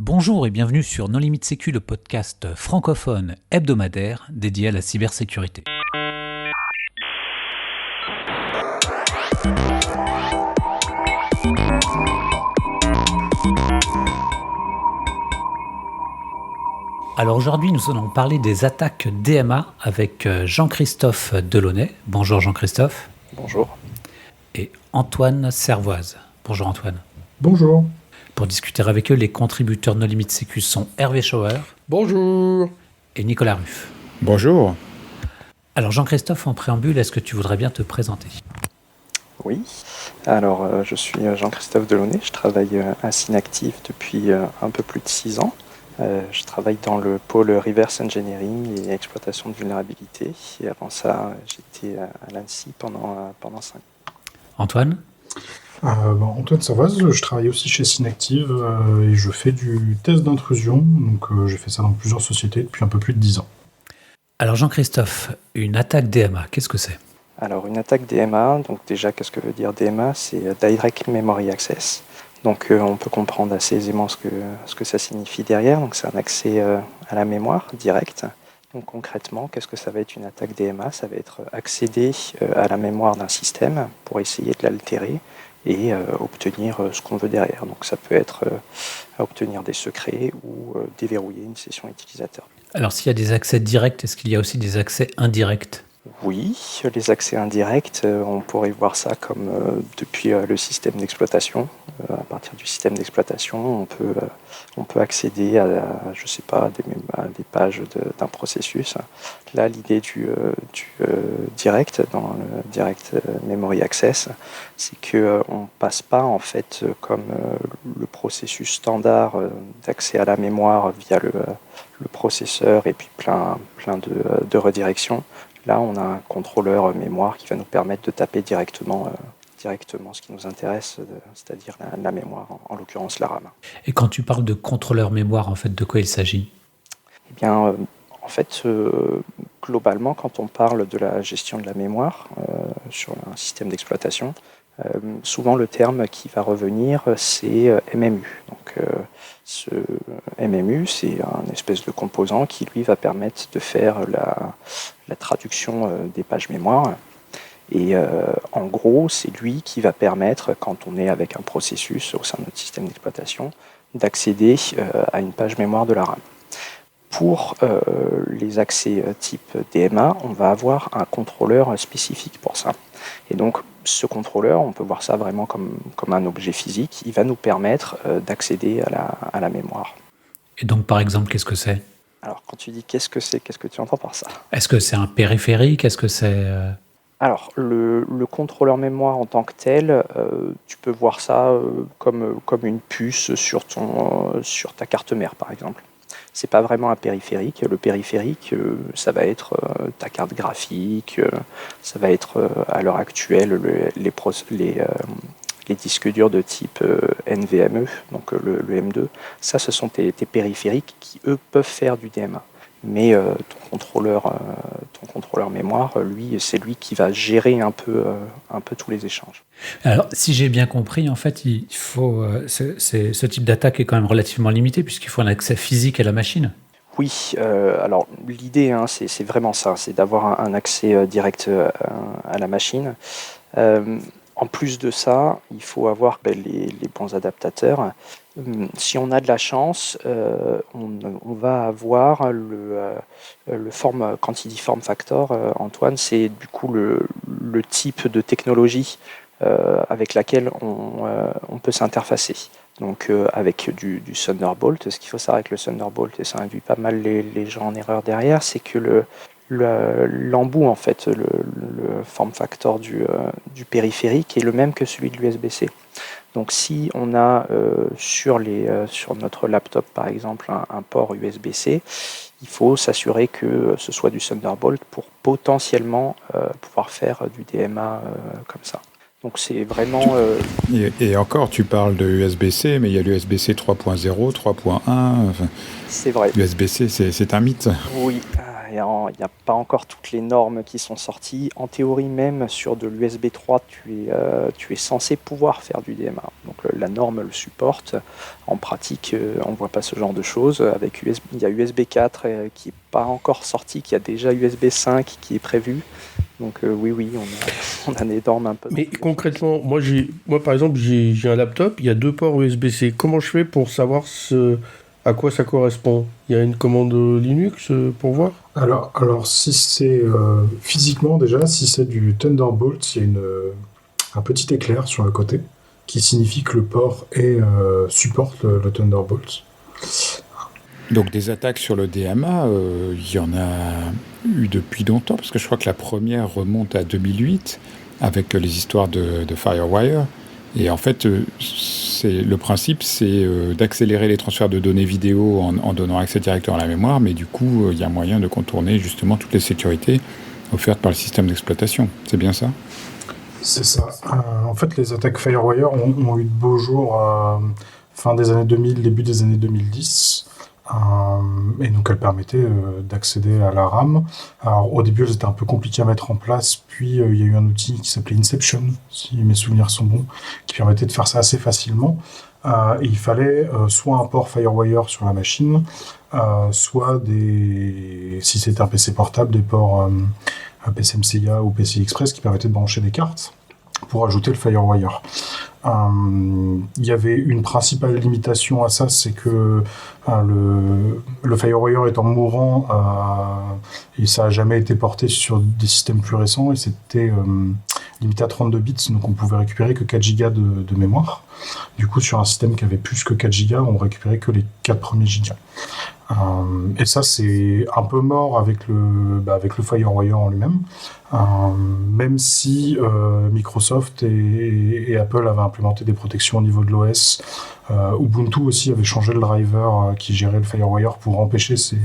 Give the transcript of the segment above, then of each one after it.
Bonjour et bienvenue sur Non Limite Sécu, le podcast francophone hebdomadaire dédié à la cybersécurité. Alors aujourd'hui, nous allons parler des attaques DMA avec Jean-Christophe Delaunay. Bonjour Jean-Christophe. Bonjour. Et Antoine Servoise. Bonjour Antoine. Bonjour. Pour discuter avec eux, les contributeurs No Limite Sécu sont Hervé Schauer. Bonjour. Et Nicolas Ruff. Bonjour. Alors Jean-Christophe, en préambule, est-ce que tu voudrais bien te présenter ? Oui, alors je suis Jean-Christophe Delaunay, je travaille à Synactive depuis un peu plus de 6 ans. Je travaille dans le pôle Reverse Engineering et exploitation de vulnérabilité. Et avant ça, j'étais à l'ANSSI pendant 5 ans. Antoine ? Antoine Servoise, je travaille aussi chez Synactive et je fais du test d'intrusion. Donc j'ai fait ça dans plusieurs sociétés depuis un peu plus de 10 ans. Alors Jean-Christophe, une attaque DMA, qu'est-ce que c'est ? Alors une attaque DMA, donc déjà qu'est-ce que veut dire DMA ? C'est Direct Memory Access. Donc on peut comprendre assez aisément ce que ça signifie derrière. Donc c'est un accès à la mémoire direct. Donc concrètement, qu'est-ce que ça va être une attaque DMA ? Ça va être accéder à la mémoire d'un système pour essayer de l'altérer et obtenir ce qu'on veut derrière. Donc ça peut être obtenir des secrets ou déverrouiller une session utilisateur. Alors s'il y a des accès directs, est-ce qu'il y a aussi des accès indirects ? Oui, les accès indirects, on pourrait voir ça comme depuis le système d'exploitation. À partir du système d'exploitation, on peut accéder à des pages d'un processus. Là, l'idée du direct, dans le Direct Memory Access, c'est qu'on ne passe pas en fait comme le processus standard d'accès à la mémoire via le processeur et puis plein de redirections. Là, on a un contrôleur mémoire qui va nous permettre de taper directement ce qui nous intéresse, c'est-à-dire la mémoire, en l'occurrence la RAM. Et quand tu parles de contrôleur mémoire, en fait, de quoi il s'agit ? Eh bien, en fait, globalement, quand on parle de la gestion de la mémoire sur un système d'exploitation, souvent le terme qui va revenir, c'est MMU. Donc, ce MMU, c'est un espèce de composant qui, lui, va permettre de faire la traduction des pages mémoire. Et en gros, c'est lui qui va permettre, quand on est avec un processus au sein de notre système d'exploitation, d'accéder à une page mémoire de la RAM. Pour les accès type DMA, on va avoir un contrôleur spécifique pour ça. Et donc, ce contrôleur, on peut voir ça vraiment comme un objet physique. Il va nous permettre d'accéder à la mémoire. Et donc, par exemple, qu'est-ce que c'est ? Alors, quand tu dis qu'est-ce que c'est, qu'est-ce que tu entends par ça ? Est-ce que c'est un périphérique ? Est-ce que c'est... Alors, le contrôleur mémoire en tant que tel, tu peux voir ça comme une puce sur ta carte mère, par exemple. C'est pas vraiment un périphérique. Le périphérique, ça va être ta carte graphique, ça va être à l'heure actuelle les disques durs de type NVMe, donc le M2. Ça, ce sont tes périphériques qui, eux, peuvent faire du DMA. Mais ton contrôleur mémoire, lui, c'est lui qui va gérer un peu tous les échanges. Alors, si j'ai bien compris, en fait, il faut ce type d'attaque est quand même relativement limité puisqu'il faut un accès physique à la machine. Oui, alors l'idée, c'est vraiment ça, c'est d'avoir un accès direct à la machine. En plus de ça, il faut avoir les bons adaptateurs. Si on a de la chance, on va avoir le form, quand il dit form factor, Antoine, c'est du coup le type de technologie avec laquelle on peut s'interfacer. Donc avec du Thunderbolt, ce qu'il faut savoir avec le Thunderbolt, et ça induit pas mal les gens en erreur derrière, c'est que l'embout, en fait, le form factor du périphérique est le même que celui de l'USB-C. Donc si on a sur notre laptop par exemple un port USB-C, il faut s'assurer que ce soit du Thunderbolt pour potentiellement pouvoir faire du DMA comme ça. Donc c'est vraiment... Et encore, tu parles de USB-C, mais il y a l'USB-C 3.0, 3.1... Enfin, c'est vrai. USB-C, c'est un mythe. Oui, il n'y a pas encore toutes les normes qui sont sorties. En théorie même, sur de l'USB 3, tu es censé pouvoir faire du DMA. Donc la norme le supporte. En pratique, on ne voit pas ce genre de choses. Il y a USB 4 qui n'est pas encore sorti, qui a déjà USB 5 qui est prévu. Donc oui, on a des normes un peu. Mais concrètement, moi par exemple, j'ai un laptop, il y a 2 ports USB-C. Comment je fais pour savoir à quoi ça correspond? Il y a une commande Linux pour voir? Alors si c'est physiquement déjà, si c'est du Thunderbolt, il y a un petit éclair sur le côté qui signifie que le port supporte le Thunderbolt. Donc des attaques sur le DMA, il y en a eu depuis longtemps, parce que je crois que la première remonte à 2008, avec les histoires de FireWire. Et en fait, le principe, c'est d'accélérer les transferts de données vidéo en donnant accès directement à la mémoire, mais du coup, il y a moyen de contourner justement toutes les sécurités offertes par le système d'exploitation. C'est bien ça? C'est ça. En fait, les attaques FireWire ont eu de beaux jours fin des années 2000, début des années 2010. Et donc elles permettaient d'accéder à la RAM. Alors au début elles étaient un peu compliquées à mettre en place, puis il y a eu un outil qui s'appelait Inception, si mes souvenirs sont bons, qui permettait de faire ça assez facilement. Et il fallait soit un port FireWire sur la machine, soit si c'était un PC portable, des ports PCMCIA ou PCI Express qui permettaient de brancher des cartes pour ajouter le FireWire. Il y avait une principale limitation à ça, c'est que le FireWire étant mourant, et ça n'a jamais été porté sur des systèmes plus récents, et c'était limité à 32 bits, donc on pouvait récupérer que 4 Go de mémoire. Du coup, sur un système qui avait plus que 4 Go, on récupérait que les 4 premiers gigas. Et ça, c'est un peu mort avec le FireWire en lui-même, même si Microsoft et Apple avaient implémenté des protections au niveau de l'OS. Ubuntu aussi avait changé le driver qui gérait le FireWire pour empêcher ces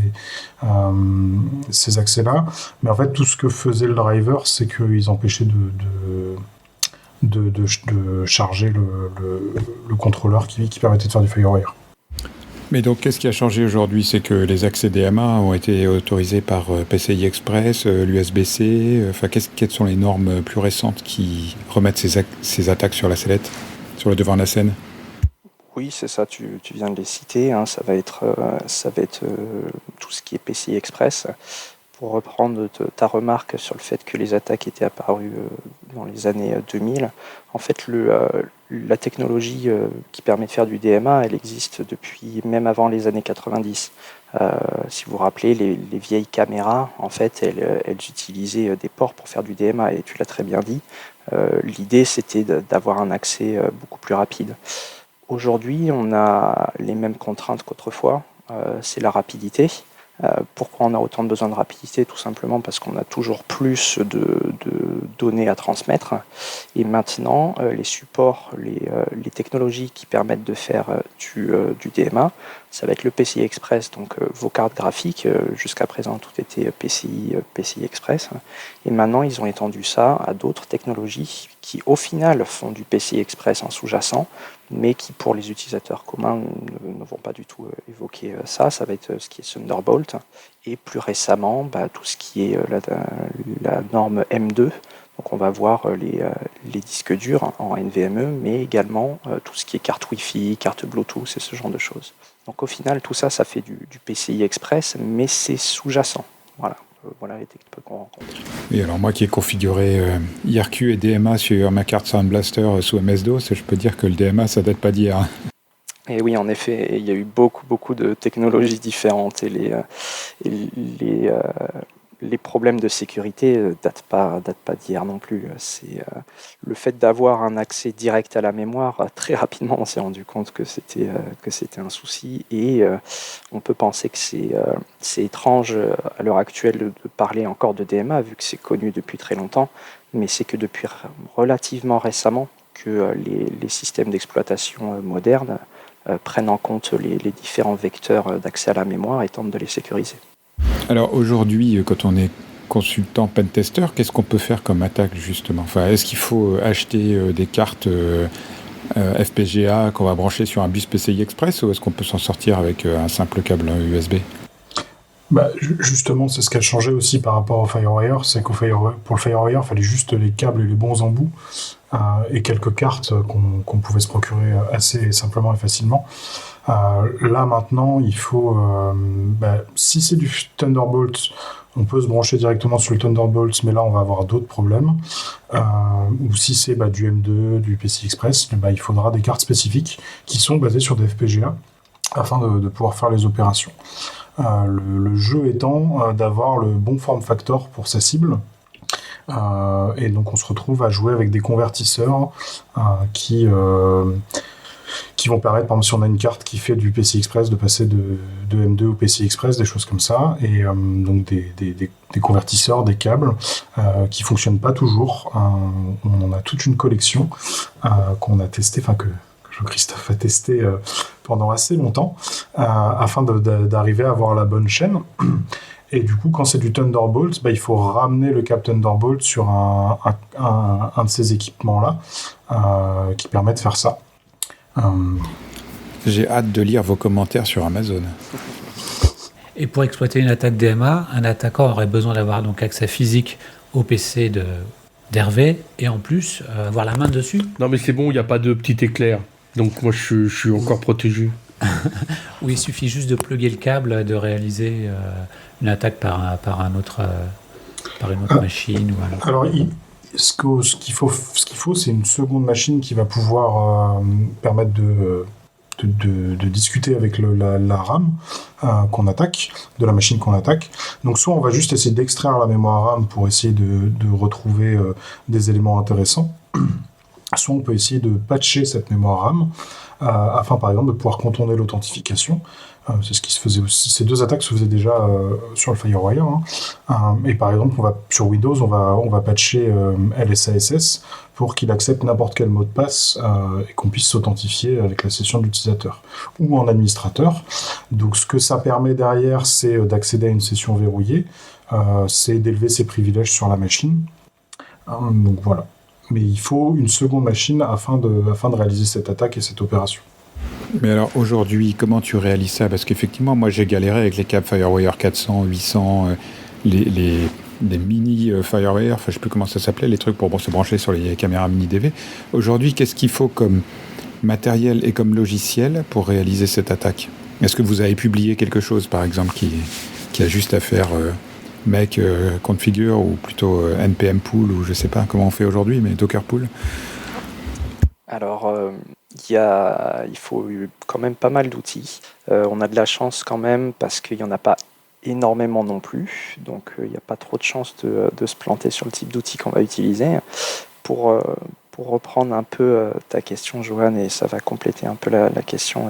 accès-là. Mais en fait, tout ce que faisait le driver, c'est qu'ils empêchaient de charger le contrôleur qui permettait de faire du FireWire. Mais donc, qu'est-ce qui a changé aujourd'hui? C'est que les accès DMA ont été autorisés par PCI Express, l'USB-C. Enfin, quelles sont les normes plus récentes qui remettent ces attaques sur la sellette, sur le devant de la scène? Oui, c'est ça, tu viens de les citer. Hein, ça va être tout ce qui est PCI Express. Pour reprendre ta remarque sur le fait que les attaques étaient apparues dans les années 2000, en fait, la technologie qui permet de faire du DMA, elle existe depuis même avant les années 90. Si vous vous rappelez, les vieilles caméras, en fait, elles utilisaient des ports pour faire du DMA, et tu l'as très bien dit. L'idée, c'était d'avoir un accès beaucoup plus rapide. Aujourd'hui, on a les mêmes contraintes qu'autrefois, c'est la rapidité. Pourquoi on a autant de besoin de rapidité? Tout simplement parce qu'on a toujours plus de données à transmettre. Et maintenant, les supports, les technologies qui permettent de faire du DMA, ça va être le PCI Express, donc vos cartes graphiques. Jusqu'à présent, tout était PCI Express. Et maintenant, ils ont étendu ça à d'autres technologies qui, au final, font du PCI Express en sous-jacent, mais qui, pour les utilisateurs communs, ne vont pas du tout évoquer ça. Ça va être ce qui est Thunderbolt. Et plus récemment, tout ce qui est la norme M2. Donc on va voir les disques durs en NVMe, mais également tout ce qui est carte Wi-Fi, carte Bluetooth et ce genre de choses. Donc au final, tout ça, ça fait du PCI Express, mais c'est sous-jacent. Voilà les techniques qu'on rencontre. Et alors moi qui ai configuré IRQ et DMA sur ma carte Sound Blaster sous MS-DOS, je peux dire que le DMA, ça date pas d'hier. Et oui, en effet, il y a eu beaucoup de technologies différentes, et les problèmes de sécurité datent pas d'hier non plus. C'est le fait d'avoir un accès direct à la mémoire. Très rapidement, on s'est rendu compte que c'était un souci, et on peut penser que c'est étrange à l'heure actuelle de parler encore de DMA, vu que c'est connu depuis très longtemps, mais c'est que depuis relativement récemment que les systèmes d'exploitation modernes prennent en compte les différents vecteurs d'accès à la mémoire et tentent de les sécuriser. Alors aujourd'hui, quand on est consultant pentester, qu'est-ce qu'on peut faire comme attaque justement? Enfin, est-ce qu'il faut acheter des cartes FPGA qu'on va brancher sur un bus PCI Express, ou est-ce qu'on peut s'en sortir avec un simple câble USB? Justement, c'est ce qui a changé aussi par rapport au FireWire, c'est pour le FireWire, il fallait juste les câbles et les bons embouts et quelques cartes qu'on pouvait se procurer assez simplement et facilement. Là maintenant, il faut, si c'est du Thunderbolt, on peut se brancher directement sur le Thunderbolt, mais là on va avoir d'autres problèmes. Ou si c'est du M2, du PCI Express, il faudra des cartes spécifiques qui sont basées sur des FPGA afin de pouvoir faire les opérations. Le jeu étant d'avoir le bon form factor pour sa cible. Et donc on se retrouve à jouer avec des convertisseurs qui vont permettre, par exemple, si on a une carte qui fait du PCI Express, de passer de M2 au PCI Express, des choses comme ça, et donc des convertisseurs, des câbles qui fonctionnent pas toujours. On en a toute une collection qu'on a testé, que Jean-Christophe a testé pendant assez longtemps, afin d'arriver à avoir la bonne chaîne. Et du coup, quand c'est du Thunderbolt, il faut ramener le câble Thunderbolt sur un de ces équipements-là qui permet de faire ça. J'ai hâte de lire vos commentaires sur Amazon. Et pour exploiter une attaque DMA, un attaquant aurait besoin d'avoir donc accès physique au PC d'Hervé et en plus avoir la main dessus. Non mais c'est bon, il n'y a pas de petit éclair. Donc moi je suis encore protégé. Où il suffit juste de plugger le câble, de réaliser une attaque par une autre machine. Alors, ce qu'il faut, c'est une seconde machine qui va pouvoir permettre de discuter avec la RAM qu'on attaque, de la machine qu'on attaque. Donc soit on va juste essayer d'extraire la mémoire RAM pour essayer de retrouver des éléments intéressants, soit on peut essayer de patcher cette mémoire RAM afin par exemple de pouvoir contourner l'authentification. C'est ce qui se faisait aussi. Ces deux attaques se faisaient déjà sur le FireWire. Et par exemple, sur Windows, on va patcher LSASS pour qu'il accepte n'importe quel mot de passe et qu'on puisse s'authentifier avec la session de l'utilisateur ou en administrateur. Donc ce que ça permet derrière, c'est d'accéder à une session verrouillée, c'est d'élever ses privilèges sur la machine. Donc voilà. Mais il faut une seconde machine afin de réaliser cette attaque et cette opération. Mais alors aujourd'hui, comment tu réalises ça? Parce qu'effectivement, moi j'ai galéré avec les câbles FireWire 400, 800, les mini FireWire, je ne sais plus comment ça s'appelait, les trucs pour se brancher sur les caméras mini DV. Aujourd'hui, qu'est-ce qu'il faut comme matériel et comme logiciel pour réaliser cette attaque? Est-ce que vous avez publié quelque chose, par exemple, qui a juste à faire make configure ou plutôt npm pool ou je sais pas comment on fait aujourd'hui, mais Docker pool? Alors, il faut quand même pas mal d'outils. On a de la chance quand même parce qu'il n'y en a pas énormément non plus. Donc, il n'y a pas trop de chance de se planter sur le type d'outils qu'on va utiliser. Pour reprendre un peu ta question, Johan, et ça va compléter un peu la question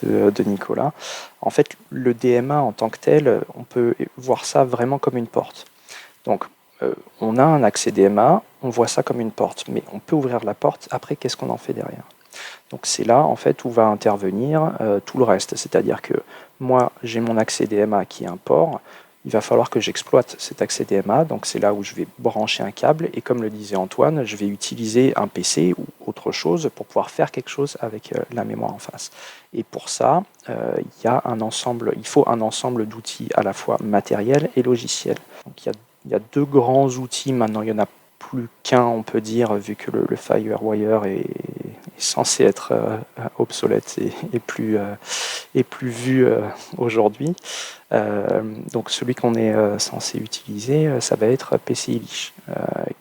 de Nicolas. En fait, le DMA en tant que tel, on peut voir ça vraiment comme une porte. Donc, on a un accès DMA, on voit ça comme une porte, mais on peut ouvrir la porte, après, qu'est-ce qu'on en fait derrière? Donc, c'est là, en fait, où va intervenir tout le reste. C'est-à-dire que moi, j'ai mon accès DMA qui est un port, il va falloir que j'exploite cet accès DMA, donc c'est là où je vais brancher un câble, et comme le disait Antoine, je vais utiliser un PC ou autre chose pour pouvoir faire quelque chose avec la mémoire en face. Et pour ça, il faut un ensemble d'outils à la fois matériels et logiciels. Donc il y a deux grands outils, maintenant il y en a plus qu'un, on peut dire, vu que le FireWire est censé être obsolète et plus vu aujourd'hui. Donc celui qu'on est censé utiliser, ça va être PCI Lich,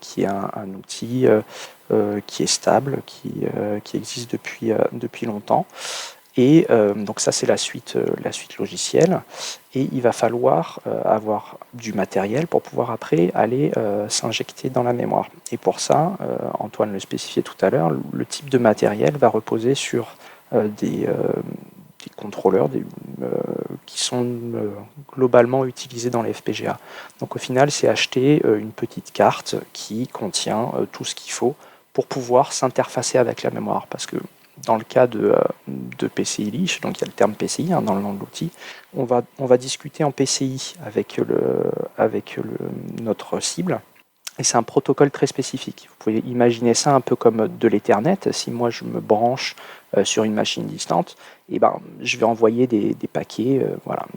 qui est un outil qui est stable, qui existe depuis longtemps. Et donc ça c'est la suite logicielle, et il va falloir avoir du matériel pour pouvoir après aller s'injecter dans la mémoire. Et pour ça, Antoine le spécifiait tout à l'heure, le type de matériel va reposer sur des contrôleurs qui sont globalement utilisés dans les FPGA. Donc au final, c'est acheter une petite carte qui contient tout ce qu'il faut pour pouvoir s'interfacer avec la mémoire. Parce que dans le cas de PCI Lich, donc il y a le terme PCI dans le nom de l'outil, on va discuter en PCI avec notre cible, Et c'est un protocole très spécifique. Vous pouvez imaginer ça un peu comme de l'Ethernet. Si moi je me branche sur une machine distante, je vais envoyer des paquets,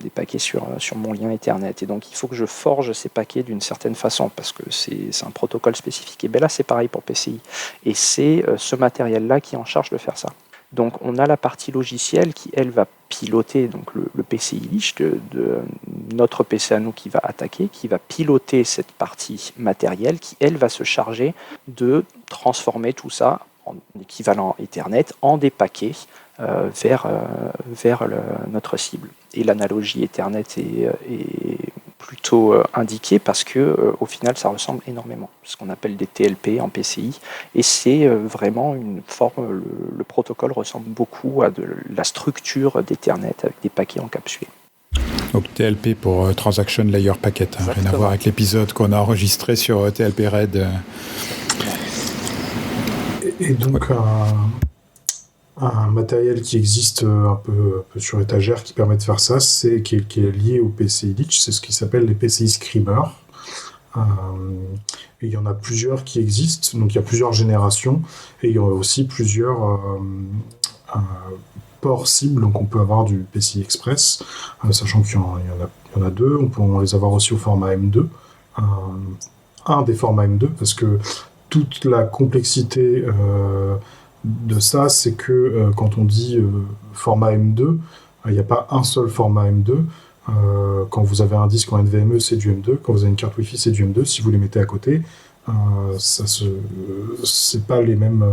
des paquets sur mon lien Ethernet. Et donc il faut que je forge ces paquets d'une certaine façon parce que c'est un protocole spécifique. Et bien là c'est pareil pour PCI. Et c'est ce matériel-là qui est en charge de faire ça. Donc on a la partie logicielle qui, elle, va piloter donc le PCI Lich de notre PC à nous qui va attaquer, qui va piloter cette partie matérielle qui, elle, va se charger de transformer tout ça en équivalent Ethernet en des paquets vers notre cible. Et l'analogie Ethernet est plutôt indiquée parce que au final ça ressemble énormément, ce qu'on appelle des TLP en PCI, et c'est vraiment une forme, le protocole ressemble beaucoup à de la structure d'Ethernet avec des paquets encapsulés. Donc TLP pour Transaction Layer Packet, rien à voir avec l'épisode qu'on a enregistré sur TLP Red. Et donc un matériel qui existe un peu sur étagère qui permet de faire ça, qui est lié au PCI Lich, c'est ce qui s'appelle les PCI Screamer. Et il y en a plusieurs qui existent, donc il y a plusieurs générations, et il y a aussi plusieurs ports cibles, donc on peut avoir du PCI Express, sachant qu'il y en a deux, on peut les avoir aussi au format M2, un des formats M2, parce que toute la complexité de ça, c'est que quand on dit format M2, il n'y a pas un seul format M2. Quand vous avez un disque en NVMe, c'est du M2. Quand vous avez une carte Wi-Fi, c'est du M2. Si vous les mettez à côté, c'est pas les mêmes.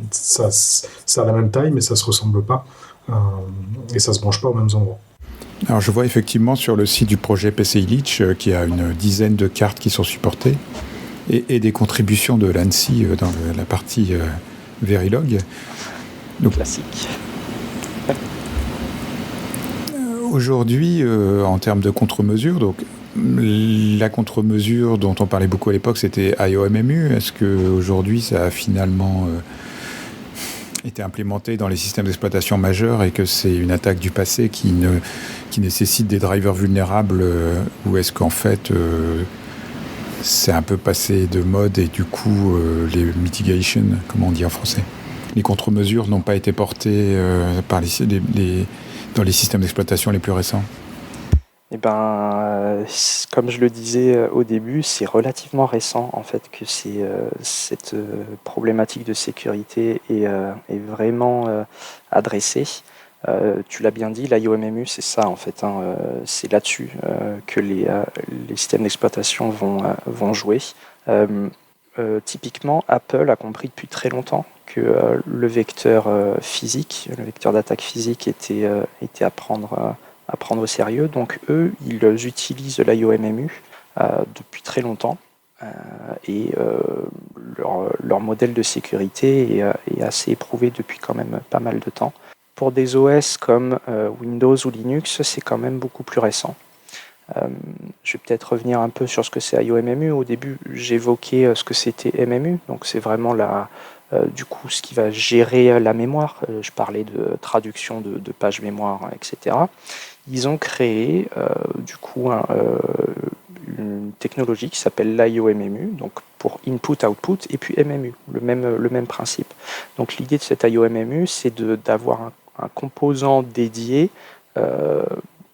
Ça a la même taille, mais ça se ressemble pas. Et ça se branche pas aux mêmes endroits. Alors je vois effectivement sur le site du projet PCI Lich qu'il y a une dizaine de cartes qui sont supportées et des contributions de l'ANSI dans la partie Verilog. Donc, classique. Aujourd'hui, en termes de contre-mesures, donc la contre-mesure dont on parlait beaucoup à l'époque, c'était IOMMU. Est-ce qu'aujourd'hui, ça a finalement été implémenté dans les systèmes d'exploitation majeurs et que c'est une attaque du passé qui nécessite des drivers vulnérables ou est-ce qu'en fait, c'est un peu passé de mode et du coup, les mitigations, comment on dit en français, les contre-mesures n'ont pas été portées par dans les systèmes d'exploitation les plus récents? Comme je le disais au début, c'est relativement récent en fait que cette problématique de sécurité est vraiment adressée. Tu l'as bien dit, l'IOMMU, c'est ça en fait. C'est là-dessus que les systèmes d'exploitation vont jouer. Typiquement, Apple a compris depuis très longtemps que le vecteur physique, le vecteur d'attaque physique était à prendre au sérieux. Donc eux, ils utilisent l'IOMMU depuis très longtemps et leur modèle de sécurité est assez éprouvé depuis quand même pas mal de temps. Pour des OS comme Windows ou Linux, c'est quand même beaucoup plus récent. Je vais peut-être revenir un peu sur ce que c'est IOMMU. Au début, j'évoquais ce que c'était MMU, donc c'est vraiment du coup ce qui va gérer la mémoire. Je parlais de traduction de pages mémoire, etc. Ils ont créé du coup une technologie qui s'appelle l'IOMMU, donc pour input-output, et puis MMU, le même principe. Donc l'idée de cet IOMMU, c'est d'avoir un composant dédié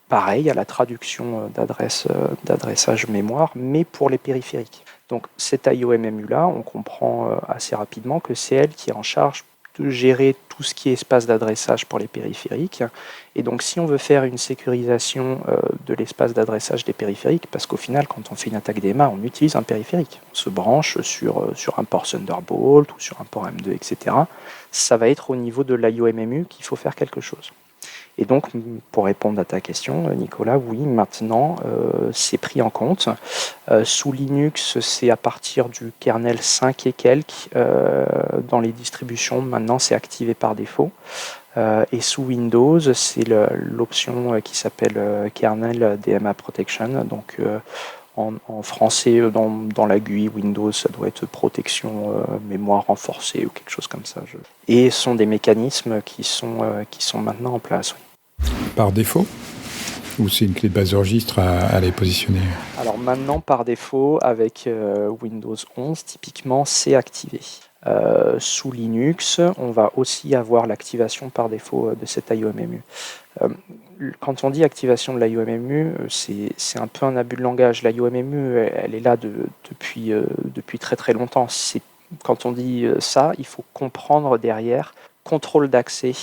pareil à la traduction d'adressage mémoire, mais pour les périphériques. Donc cette IOMMU-là, on comprend assez rapidement que c'est elle qui est en charge de gérer tout ce qui est espace d'adressage pour les périphériques. Et donc si on veut faire une sécurisation de l'espace d'adressage des périphériques, parce qu'au final, quand on fait une attaque DMA, on utilise un périphérique. On se branche sur un port Thunderbolt ou sur un port M2, etc. Ça va être au niveau de l'IOMMU qu'il faut faire quelque chose. Et donc, pour répondre à ta question, Nicolas, oui, maintenant, c'est pris en compte. Sous Linux, c'est à partir du kernel 5 et quelques. Dans les distributions, maintenant, c'est activé par défaut. Et sous Windows, c'est l'option qui s'appelle kernel DMA Protection. Donc, en français, dans la GUI Windows, ça doit être protection mémoire renforcée ou quelque chose comme ça. Et ce sont des mécanismes qui sont maintenant en place. Oui. Par défaut? Ou c'est une clé de base de registre à les positionner? Alors maintenant, par défaut, avec Windows 11, typiquement, c'est activé. Sous Linux, on va aussi avoir l'activation par défaut de cet IOMMU. Quand on dit activation de l'IOMMU, c'est un peu un abus de langage. L'IOMMU, elle est là depuis très très longtemps. Quand on dit ça, il faut comprendre derrière contrôle d'accès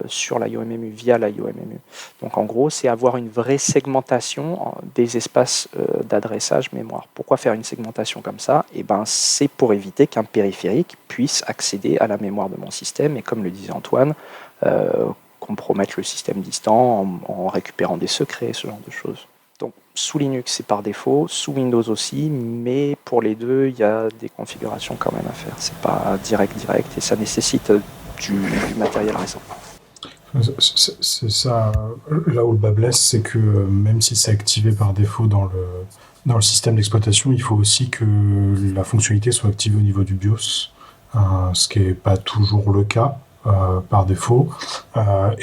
sur l'IOMMU, via l'IOMMU. Donc en gros, c'est avoir une vraie segmentation des espaces d'adressage mémoire. Pourquoi faire une segmentation comme ça? C'est pour éviter qu'un périphérique puisse accéder à la mémoire de mon système et, comme le disait Antoine, compromettre le système distant en récupérant des secrets, ce genre de choses. Donc sous Linux, c'est par défaut, sous Windows aussi, mais pour les deux, il y a des configurations quand même à faire. C'est pas direct et ça nécessite du matériel récent. C'est ça, là où le bas blesse, c'est que même si c'est activé par défaut dans le système d'exploitation, il faut aussi que la fonctionnalité soit activée au niveau du BIOS, ce qui n'est pas toujours le cas par défaut.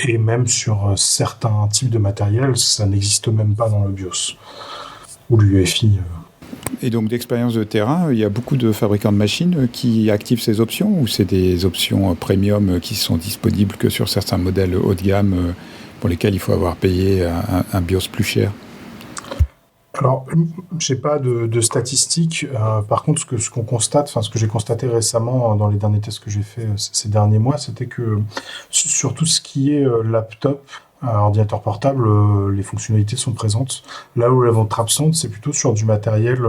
Et même sur certains types de matériel, ça n'existe même pas dans le BIOS ou l'UEFI. Et donc, d'expérience de terrain, il y a beaucoup de fabricants de machines qui activent ces options, ou c'est des options premium qui sont disponibles que sur certains modèles haut de gamme pour lesquels il faut avoir payé un BIOS plus cher? Alors, je n'ai pas de statistiques. Par contre, ce qu'on constate, ce que j'ai constaté récemment dans les derniers tests que j'ai fait ces derniers mois, c'était que sur tout ce qui est laptop, ordinateur portable, les fonctionnalités sont présentes. Là où elles vont être absentes, c'est plutôt sur du matériel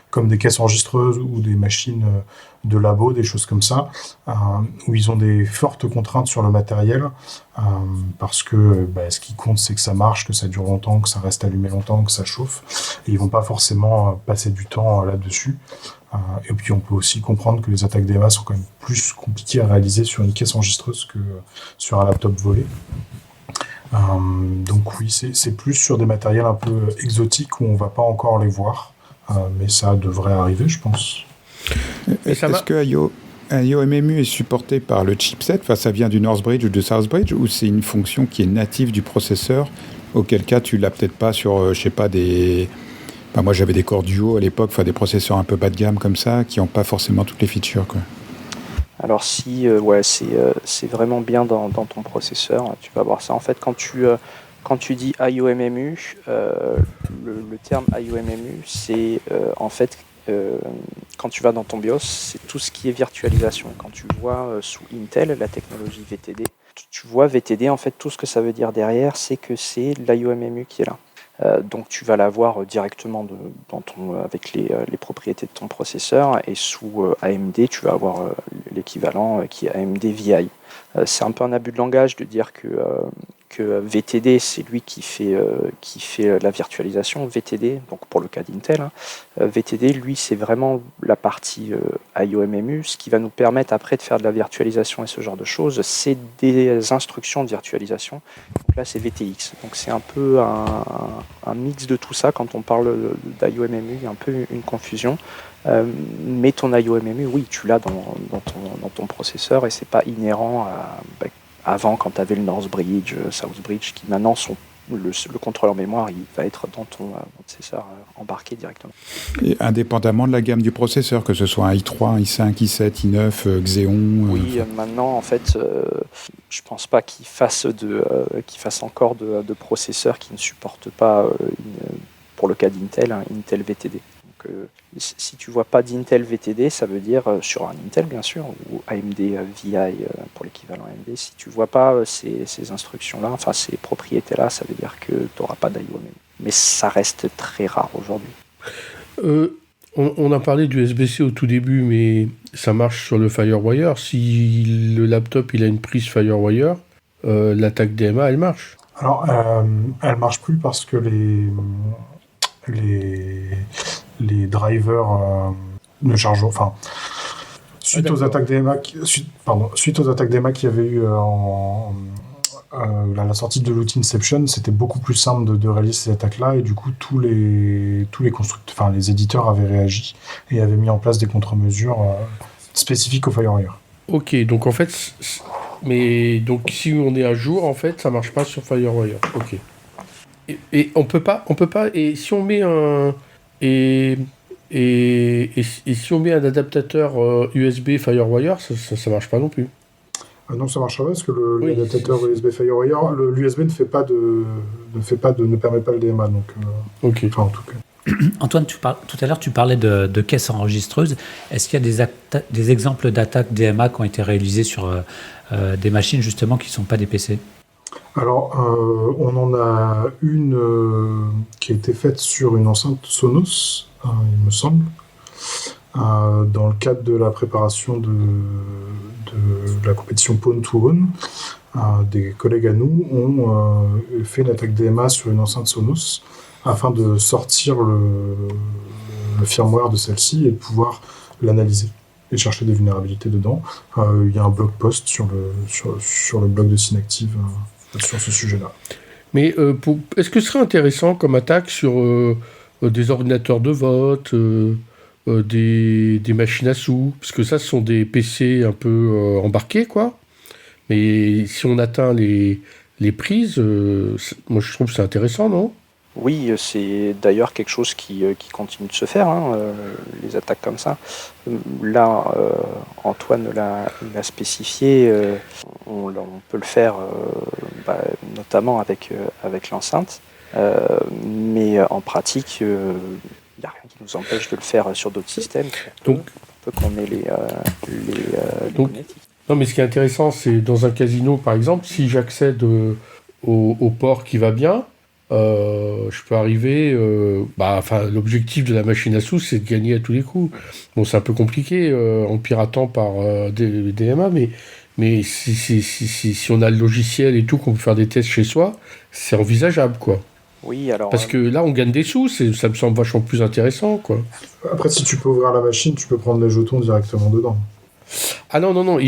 comme des caisses enregistreuses ou des machines de labo, des choses comme ça, où ils ont des fortes contraintes sur le matériel, parce que ce qui compte, c'est que ça marche, que ça dure longtemps, que ça reste allumé longtemps, que ça chauffe. Et ils vont pas forcément passer du temps là-dessus. Et puis on peut aussi comprendre que les attaques DMA sont quand même plus compliquées à réaliser sur une caisse enregistreuse que sur un laptop volé. Donc oui, c'est plus sur des matériels un peu exotiques où on va pas encore les voir, mais ça devrait arriver, je pense. Est-ce que IOMMU est supporté par le chipset, ça vient du Northbridge ou de Southbridge, ou c'est une fonction qui est native du processeur, auquel cas tu l'as peut-être pas sur, je sais pas, des... moi j'avais des Core Duo à l'époque, des processeurs un peu bas de gamme comme ça, qui n'ont pas forcément toutes les features, quoi. Alors si c'est vraiment bien dans ton processeur, tu vas voir ça. En fait, quand tu dis IOMMU, le terme IOMMU, c'est en fait quand tu vas dans ton BIOS, c'est tout ce qui est virtualisation. Quand tu vois sous Intel la technologie VTD, tu vois VTD, en fait tout ce que ça veut dire derrière, c'est que c'est l'IOMMU qui est là. Donc tu vas l'avoir directement avec les propriétés de ton processeur, et sous AMD tu vas avoir l'équivalent qui est AMD VI. C'est un peu un abus de langage de dire que VTD c'est lui qui fait la virtualisation. VTD, donc pour le cas d'Intel, VTD lui c'est vraiment la partie IOMMU. Ce qui va nous permettre après de faire de la virtualisation et ce genre de choses, c'est des instructions de virtualisation. Donc là c'est VTX, donc c'est un peu un mix de tout ça. Quand on parle d'IOMMU, il y a un peu une confusion. Mais ton IOMMU, oui, tu l'as dans ton processeur, et c'est pas inhérent à avant, quand tu avais le Northbridge, Southbridge, qui maintenant sont le contrôleur mémoire, il va être dans ton processeur embarqué directement. Et indépendamment de la gamme du processeur, que ce soit un i3, un i5, i7, i9, Xeon. Oui, maintenant en fait, je pense pas qu'ils fassent encore de processeurs qui ne supportent pas, pour le cas d'Intel, Intel VTD. Donc, si tu vois pas d'Intel VTD, ça veut dire sur un Intel bien sûr, ou AMD VI pour l'équivalent AMD. Si tu vois pas ces instructions-là, ces propriétés-là, ça veut dire que tu n'auras pas d'IOMMU. Mais ça reste très rare aujourd'hui. On a parlé du USB-C au tout début, mais ça marche sur le FireWire. Si le laptop il a une prise FireWire, l'attaque DMA elle marche. Alors elle marche plus parce que les drivers ne chargent, suite aux attaques DMA suite aux attaques DMA qu'il y avait eu à la sortie de l'outil Inception, c'était beaucoup plus simple de réaliser ces attaques-là, et du coup tous les constructeurs, les éditeurs avaient réagi et avaient mis en place des contre-mesures spécifiques au FireWire. Ok, donc en fait, mais donc si on est à jour, en fait, ça marche pas sur FireWire. Ok. et on peut pas, et si on met et, et si on met un adaptateur USB FireWire, ça marche pas non plus. Non, ça marchera pas parce que Oui, l'adaptateur USB FireWire, l'USB ne permet pas le DMA. Donc, ok. enfin, en tout cas. Antoine, tout à l'heure, tu parlais de caisses enregistreuses. Est-ce qu'il y a des exemples d'attaques DMA qui ont été réalisées sur des machines justement qui ne sont pas des PC? Alors, on en a une qui a été faite sur une enceinte Sonos, il me semble, dans le cadre de la préparation de la compétition Pawn to Own. Des collègues à nous ont fait une attaque DMA sur une enceinte Sonos afin de sortir le firmware de celle-ci et de pouvoir l'analyser et chercher des vulnérabilités dedans. Il y a un blog post sur le blog de Synactive sur ce sujet-là. Mais est-ce que ce serait intéressant comme attaque sur des ordinateurs de vote, des machines à sous? Parce que ça, ce sont des PC un peu embarqués, quoi. Mais si on atteint les prises, moi je trouve que c'est intéressant, non? Oui, c'est d'ailleurs quelque chose qui continue de se faire, hein, les attaques comme ça. Là, Antoine l'a spécifié, on peut le faire notamment avec l'enceinte, mais en pratique, il n'y a rien qui nous empêche de le faire sur d'autres systèmes. On peut qu'on ait les connectiques. Non, mais ce qui est intéressant, c'est dans un casino, par exemple, si j'accède au port qui va bien, je peux arriver. L'objectif de la machine à sous, c'est de gagner à tous les coups. Bon, c'est un peu compliqué en piratant par des DMA, mais si on a le logiciel et tout, qu'on peut faire des tests chez soi, c'est envisageable, quoi. Oui, alors. Parce que là, on gagne des sous, ça me semble vachement plus intéressant, quoi. Après, si tu peux ouvrir la machine, tu peux prendre les jetons directement dedans. Ah non.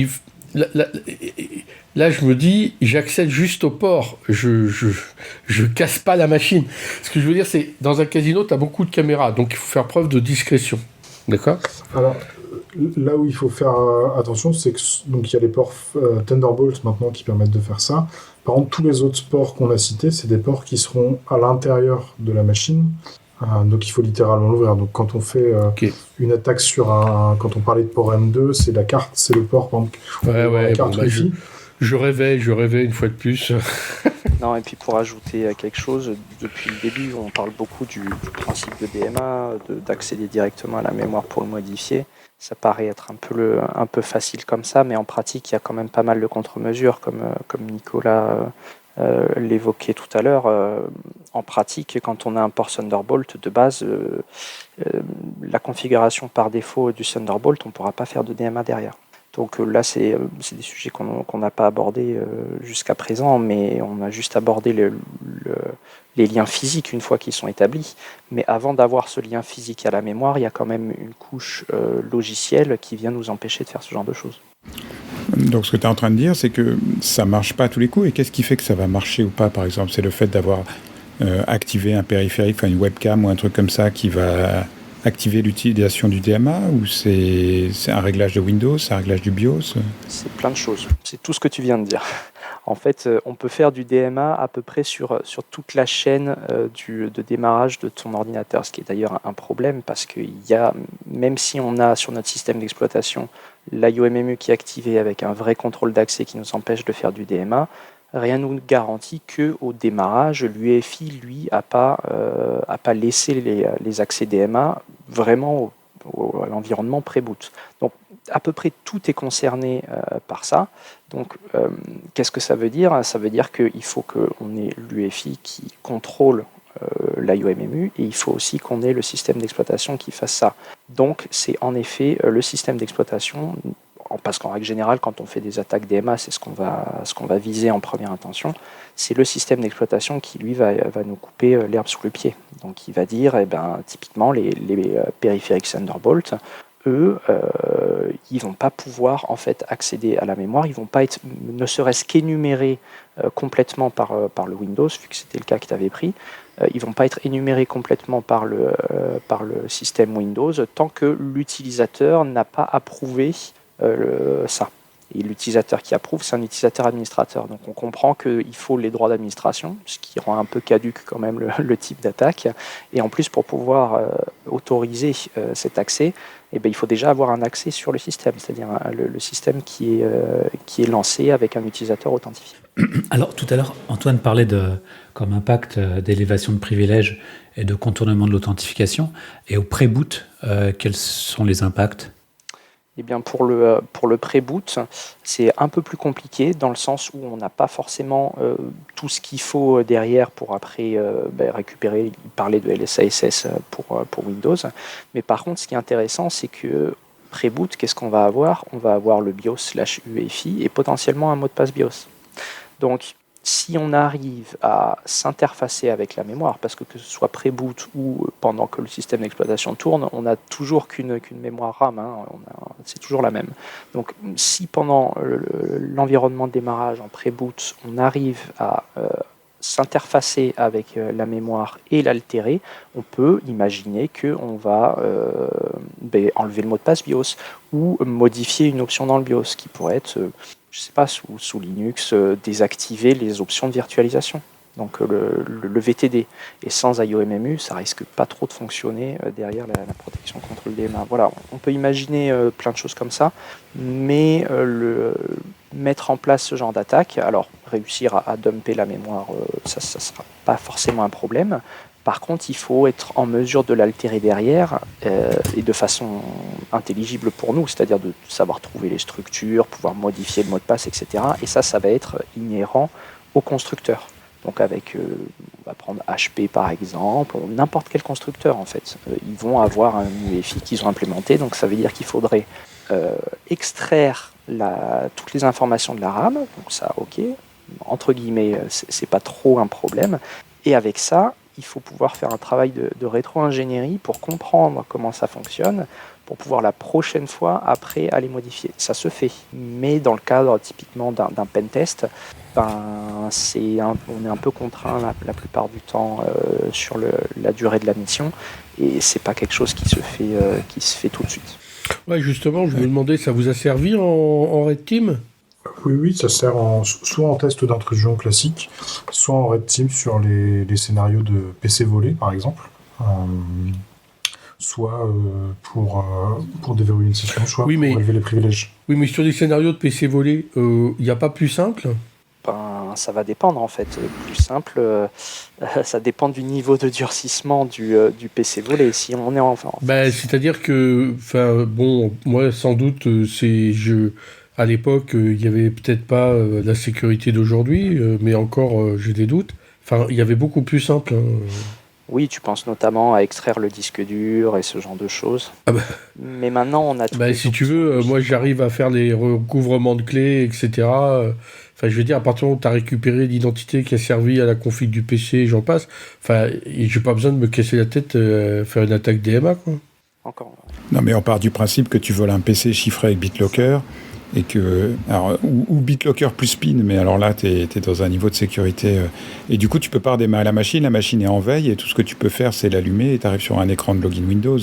Là, je me dis, j'accède juste au port. Je casse pas la machine. Ce que je veux dire, c'est, dans un casino, tu as beaucoup de caméras, donc il faut faire preuve de discrétion. D'accord ? Alors, là où il faut faire attention, c'est que donc il y a les ports Thunderbolt maintenant qui permettent de faire ça. Par contre, tous les autres ports qu'on a cités, c'est des ports qui seront à l'intérieur de la machine. Donc il faut littéralement l'ouvrir. Donc quand on fait une attaque sur quand on parlait de port M2, c'est la carte, c'est le port. La carte Wi-Fi. Je rêvais une fois de plus. Non, et puis pour ajouter quelque chose, depuis le début, on parle beaucoup du principe de DMA, d'accéder directement à la mémoire pour le modifier. Ça paraît être un peu facile comme ça, mais en pratique, il y a quand même pas mal de contre-mesures, comme Nicolas l'évoquait tout à l'heure. En pratique, quand on a un port Thunderbolt de base, la configuration par défaut du Thunderbolt, on ne pourra pas faire de DMA derrière. Donc là, c'est des sujets qu'on n'a pas abordés jusqu'à présent, mais on a juste abordé les liens physiques une fois qu'ils sont établis. Mais avant d'avoir ce lien physique à la mémoire, il y a quand même une couche logicielle qui vient nous empêcher de faire ce genre de choses. Donc ce que tu es en train de dire, c'est que ça ne marche pas à tous les coups. Et qu'est-ce qui fait que ça va marcher ou pas, par exemple? C'est le fait d'avoir activé un périphérique, enfin une webcam ou un truc comme ça qui va activer l'utilisation du DMA, ou c'est un réglage de Windows, c'est un réglage du BIOS? C'est plein de choses. C'est tout ce que tu viens de dire. En fait, on peut faire du DMA à peu près sur toute la chaîne de démarrage de ton ordinateur, ce qui est d'ailleurs un problème parce que même si on a sur notre système d'exploitation l'IOMMU qui est activé avec un vrai contrôle d'accès qui nous empêche de faire du DMA, rien ne nous garantit qu'au démarrage, l'UEFI, lui, a pas laissé les accès DMA vraiment à l'environnement pré-boot. Donc, à peu près tout est concerné par ça. Donc, qu'est-ce que ça veut dire? Ça veut dire qu'il faut qu'on ait l'UEFI qui contrôle l'IOMMU et il faut aussi qu'on ait le système d'exploitation qui fasse ça. Donc, c'est en effet le système d'exploitation, parce qu'en règle générale, quand on fait des attaques DMA, c'est ce qu'on va viser en première intention. C'est le système d'exploitation qui, lui, va nous couper l'herbe sous le pied. Donc, il va dire, typiquement, les périphériques Thunderbolt, eux, ils vont pas pouvoir en fait accéder à la mémoire. Ils vont pas être, ne serait-ce qu'énumérés complètement par le Windows, vu que c'était le cas que tu avais pris. Ils vont pas être énumérés complètement par le système Windows tant que l'utilisateur n'a pas approuvé ça. Et l'utilisateur qui approuve, c'est un utilisateur administrateur. Donc on comprend qu'il faut les droits d'administration, ce qui rend un peu caduque quand même le type d'attaque. Et en plus, pour pouvoir autoriser cet accès, eh bien, il faut déjà avoir un accès sur le système, c'est-à-dire le système qui est lancé avec un utilisateur authentifié. Alors, tout à l'heure, Antoine parlait comme impact d'élévation de privilèges et de contournement de l'authentification. Et au pré-boot, quels sont les impacts ? Eh bien, pour le pré-boot, c'est un peu plus compliqué dans le sens où on n'a pas forcément tout ce qu'il faut derrière pour après récupérer, parler de LSASS pour Windows. Mais par contre, ce qui est intéressant, c'est que pré-boot, qu'est-ce qu'on va avoir ? On va avoir le BIOS/UEFI et potentiellement un mot de passe BIOS. Donc, si on arrive à s'interfacer avec la mémoire, parce que ce soit pré-boot ou pendant que le système d'exploitation tourne, on n'a toujours qu'une mémoire RAM, c'est toujours la même. Donc si pendant l'environnement de démarrage en pré-boot, on arrive à s'interfacer avec la mémoire et l'altérer, on peut imaginer qu'on va enlever le mot de passe BIOS ou modifier une option dans le BIOS qui pourrait être... je ne sais pas, sous Linux, désactiver les options de virtualisation, donc le VTD. Et sans IOMMU, ça risque pas trop de fonctionner derrière la protection contre le DMA. Voilà, on peut imaginer plein de choses comme ça, mais mettre en place ce genre d'attaque, alors réussir à dumper la mémoire, ça ne sera pas forcément un problème. Par contre, il faut être en mesure de l'altérer derrière et de façon intelligible pour nous, c'est-à-dire de savoir trouver les structures, pouvoir modifier le mot de passe, etc. Et ça va être inhérent au constructeur. Donc on va prendre HP par exemple, ou n'importe quel constructeur en fait. Ils vont avoir un UEFI qu'ils ont implémenté, donc ça veut dire qu'il faudrait extraire toutes les informations de la RAM, donc ça, ok, entre guillemets, c'est pas trop un problème. Et avec ça, il faut pouvoir faire un travail de rétro-ingénierie pour comprendre comment ça fonctionne, pour pouvoir la prochaine fois, après, aller modifier. Ça se fait, mais dans le cadre typiquement d'un pentest, on est un peu contraint la plupart du temps sur la durée de la mission, et c'est pas quelque chose qui se fait tout de suite. Ouais, justement, je me demandais, ça vous a servi en Red Team ? Oui, ça sert soit en test d'intrusion classique, soit en Red Team sur les scénarios de PC volés, par exemple, soit pour déverrouiller une session, soit pour relever les privilèges. Oui, mais sur des scénarios de PC volés, il n'y a pas plus simple ? Ça va dépendre en fait. Plus simple, ça dépend du niveau de durcissement du PC volé. Si on est c'est-à-dire que, moi sans doute, à l'époque, il n'y avait peut-être pas la sécurité d'aujourd'hui, mais encore, j'ai des doutes. Enfin, il y avait beaucoup plus simple. Oui, tu penses notamment à extraire le disque dur et ce genre de choses. Mais maintenant, on a tout. Si tu veux, moi, j'arrive à faire les recouvrements de clés, etc. Enfin, je veux dire, à partir du moment où tu as récupéré l'identité qui a servi à la config du PC, j'en passe. Enfin, j'ai pas besoin de me casser la tête à faire une attaque DMA, quoi. Encore. Non, mais on part du principe que tu voles un PC chiffré avec BitLocker. Et ou BitLocker plus PIN, mais alors là, tu es dans un niveau de sécurité. Et du coup, tu peux pas redémarrer la machine est en veille, et tout ce que tu peux faire, c'est l'allumer, et tu arrives sur un écran de login Windows.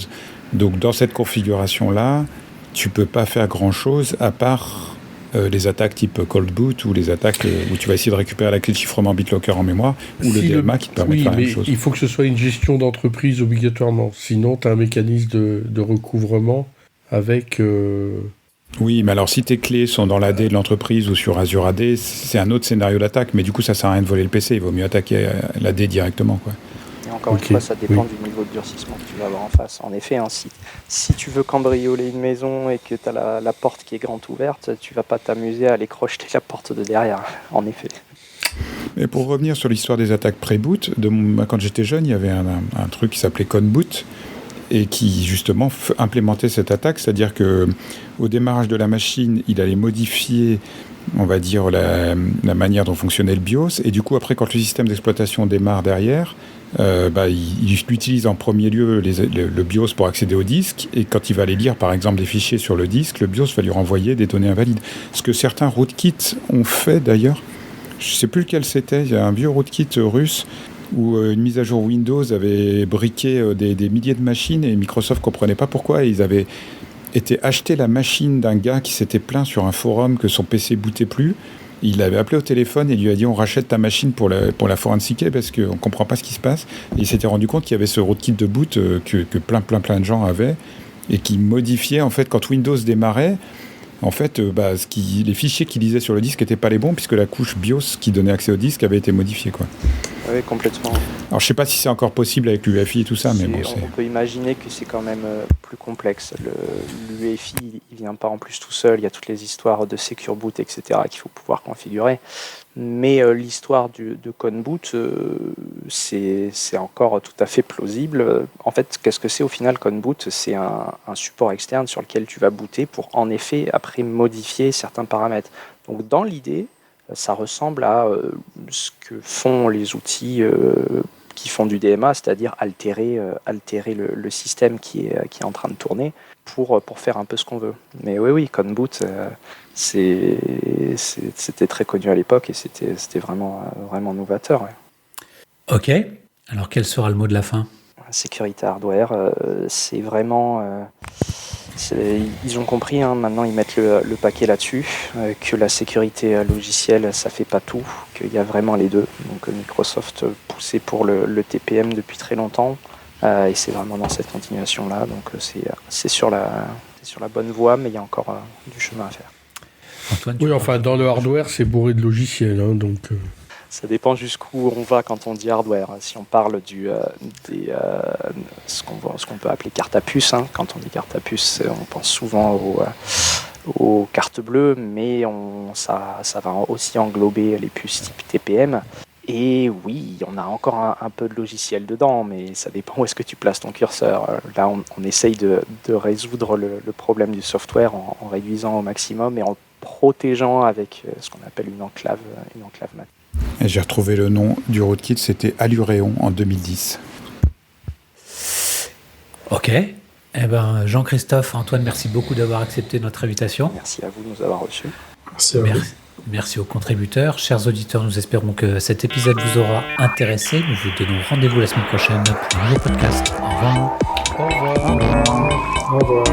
Donc, dans cette configuration-là, tu peux pas faire grand-chose, à part les attaques type Cold Boot, ou les attaques où tu vas essayer de récupérer la clé de chiffrement BitLocker en mémoire, ou le DMA qui te permet de faire la même chose. Il faut que ce soit une gestion d'entreprise obligatoirement. Sinon, tu as un mécanisme de recouvrement avec... Oui, mais alors si tes clés sont dans l'AD de l'entreprise ou sur Azure AD, c'est un autre scénario d'attaque, mais du coup ça sert à rien de voler le PC, il vaut mieux attaquer l'AD directement, quoi. Et encore une fois, ça dépend du niveau de durcissement que tu vas avoir en face. En effet, si tu veux cambrioler une maison et que tu as la porte qui est grande ouverte, tu vas pas t'amuser à aller crocheter la porte de derrière, en effet. Et pour revenir sur l'histoire des attaques pré-boot, quand j'étais jeune, il y avait un truc qui s'appelait Conboot, et qui justement implémentait cette attaque, c'est-à-dire que au démarrage de la machine, il allait modifier, on va dire, la manière dont fonctionnait le BIOS, et du coup après, quand le système d'exploitation démarre derrière, il utilise en premier lieu le BIOS pour accéder au disque, et quand il va aller lire par exemple des fichiers sur le disque, le BIOS va lui renvoyer des données invalides. Ce que certains rootkits ont fait d'ailleurs, je ne sais plus lequel c'était, il y a un vieux rootkit russe où une mise à jour Windows avait briqué des milliers de machines, et Microsoft ne comprenait pas pourquoi. Ils avaient était acheter la machine d'un gars qui s'était plaint sur un forum que son PC bootait plus. Il l'avait appelé au téléphone et lui a dit on rachète ta machine pour la forensiquer parce qu'on ne comprend pas ce qui se passe. Et il s'était rendu compte qu'il y avait ce rootkit de boot que plein de gens avaient et qui modifiait en fait quand Windows démarrait. En fait, les fichiers qu'il lisait sur le disque n'étaient pas les bons puisque la couche BIOS qui donnait accès au disque avait été modifiée, quoi. Oui, complètement. Alors je sais pas si c'est encore possible avec l'UEFI et tout ça, mais bon, on peut imaginer que c'est quand même plus complexe. L'UEFI, il vient pas en plus tout seul, il y a toutes les histoires de Secure Boot, etc. qu'il faut pouvoir configurer. Mais l'histoire de Conboot, c'est encore tout à fait plausible. En fait, qu'est-ce que c'est au final Conboot ? C'est un support externe sur lequel tu vas booter pour en effet après modifier certains paramètres. Donc dans l'idée, ça ressemble à ce que font les outils qui font du DMA, c'est-à-dire altérer le système qui est en train de tourner pour faire un peu ce qu'on veut. Mais oui, Conboot, c'était très connu à l'époque et c'était vraiment novateur. Ouais. Ok, alors quel sera le mot de la fin ? Sécurité hardware, c'est vraiment... ils ont compris, maintenant ils mettent le paquet là-dessus, que la sécurité logicielle ça fait pas tout, qu'il y a vraiment les deux. Donc Microsoft poussait pour le TPM depuis très longtemps et c'est vraiment dans cette continuation-là. Donc c'est sur la bonne voie, mais il y a encore du chemin à faire. Antoine, Oui, enfin, dans le hardware, c'est bourré de logiciels, donc... Ça dépend jusqu'où on va quand on dit hardware. Si on parle ce qu'on peut appeler carte à puce, quand on dit carte à puce, on pense souvent aux cartes bleues, mais ça va aussi englober les puces type TPM. Et oui, on a encore un peu de logiciel dedans, mais ça dépend où est-ce que tu places ton curseur. Là, on essaye de résoudre le problème du software en réduisant au maximum et en protégeant avec ce qu'on appelle une enclave mat. Et j'ai retrouvé le nom du rootkit, c'était Alureon en 2010. Ok. Eh ben, Jean-Christophe, Antoine, merci beaucoup d'avoir accepté notre invitation. Merci à vous de nous avoir reçus. Merci à vous. Merci aux contributeurs. Chers auditeurs, nous espérons que cet épisode vous aura intéressé. Nous vous donnons rendez-vous la semaine prochaine pour un nouveau podcast. Au revoir. Au revoir. Au revoir.